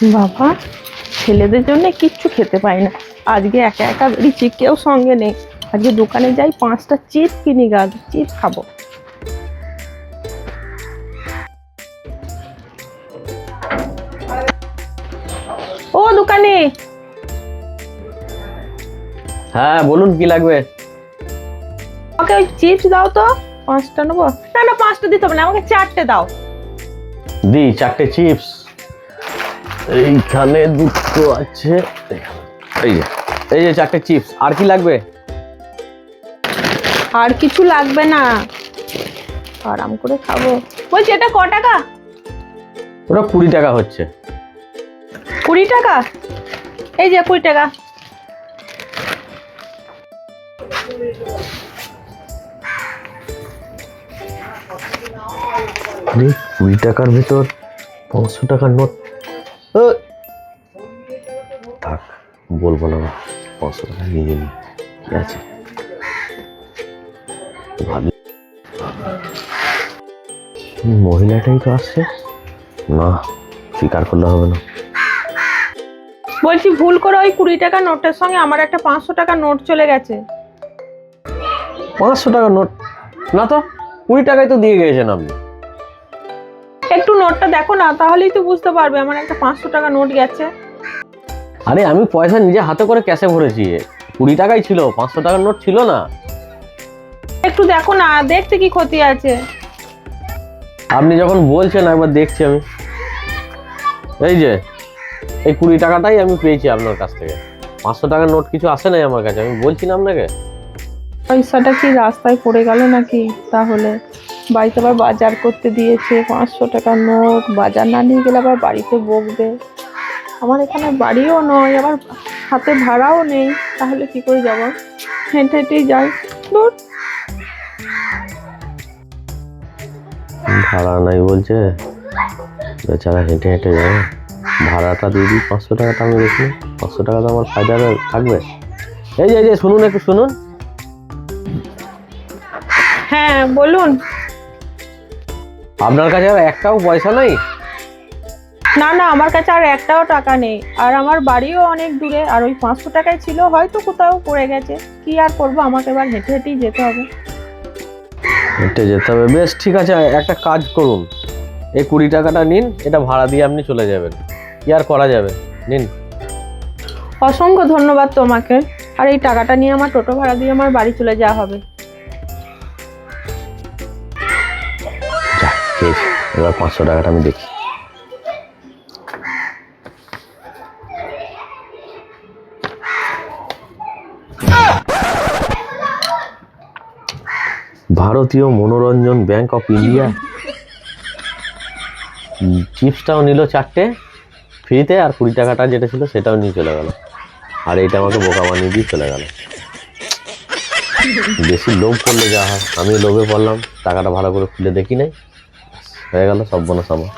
বাবা, ছেলেদের জন্য কিচ্ছু খেতে পাই না। আজকে একা একা বেরিয়েছি, কেউ সঙ্গে নেই। আজকে দোকানে যাই, 5টা চিপস কিনি, চিপস খাবো। ও দোকানে, হ্যাঁ বলুন, কি লাগবে? আমাকে ওই চিপস দাও তো। 5টা নেবো? না না, 5টা দিতে হবে না, আমাকে 4টে দাও। দি 4টে চিপস। এইখানে দুটো আছে, এই যে 4টে চিপস। আর কি লাগবে? আর কিছু লাগবে না, আরাম করে খাবো। বলছি এটা ক টাকা? ওটা 20 টাকা হচ্ছে। 20 টাকা? এই যে 20 টাকা। আরে 20 টাকার ভেতর 500 টাকার নোট। থাক, বলবো না, 500 টাকা নিয়ে নি। কি আছে ভাবি, মহিলাটাই তো আসছে না, স্বীকার করলে হবে না। বলছি ভুল করে ওই 20 টাকা নোটের সঙ্গে আমার একটা 500 টাকা নোট চলে গেছে। 500 টাকার নোট না তো, 20 টাকায় তো দিয়ে গিয়েছেন আপনি। একটু নোটটা দেখো না, তাহলেই তো বুঝতে পারবে আমার একটা 500 টাকা নোট গেছে। আরে আমি পয়সা নিজে হাতে করে ক্যাশে ভরেছি, 20 টাকাই ছিল, 500 টাকার নোট ছিল না। একটু দেখো না, দেখতে কি ক্ষতি আছে? আপনি যখন বলছেন একবার দেখছি আমি। এই যে এই 20 টাকাটাই আমি পেয়েছি আপনার কাছ থেকে, 500 টাকার নোট কিছু আসে নাই আমার কাছে। আমি বলছি না আপনাকে। পয়সাটা কি রাস্তায় পড়ে গেল নাকি? তাহলে বাড়িতে আবার বাজার করতে দিয়েছে, 500 টাকার নোট, বাজার না নিয়ে গেলে আবার বাড়িতে বকবে। আমার এখানে বাড়িও নয়, আবার হাতে ভাড়াও নেই, তাহলে কি করে যাব? হেঁটে হেঁটেই যাই। দূর। ভাড়া নাই বলছে, বেচারা হেঁটে হেঁটে যাবে। ভাড়াটা দিয়ে দিই, 500 টাকাটা আমি দেখি, 500 টাকা তো আমার ফায়দা থাকবে। এই যে শুনুন, একটু শুনুন। হ্যাঁ বলুন। আপনার কাছে আর একটাও পয়সা নাই? না না, আমার কাছে আর একটাও টাকা নেই, আর আমার বাড়িও অনেক দূরে, আর ওই 500 টাকায় ছিল, হয়তো কোথাও পড়ে গেছে। কি আর করবো, আমাকে এবার হেঁটে হেঁটেই যেতে হবে। হেঁটে যেতে হবে? বেশ ঠিক আছে, একটা কাজ করুন, এই 20 টাকাটা নিন, এটা ভাড়া দিয়ে আপনি চলে যাবেন। কি আর করা যাবে, নিন। অসংখ্য ধন্যবাদ তোমাকে। আর এই টাকাটা নিয়ে আমার টোটো ভাড়া দিয়ে আমার বাড়ি চলে যাওয়া হবে। যা, পেয়েছি। এবার 500 টাকাটা আমি দেখি। ভারতীয় মনোরঞ্জন ব্যাংক অফ ইন্ডিয়া। চিপসটাও নিল 4টে ফ্রিতে, আর 20 টাকাটা যেটা ছিল সেটাও নিয়ে চলে গেল। আর এইটা আমাকে বোকা বানিয়ে দিয়ে চলে গেল। বেশি লোভ করলে যা হয়, আমি লোভে পড়লাম, টাকাটা ভালো করে খুলে দেখি নাই, হয়ে গেল সর্বনাশ আমার।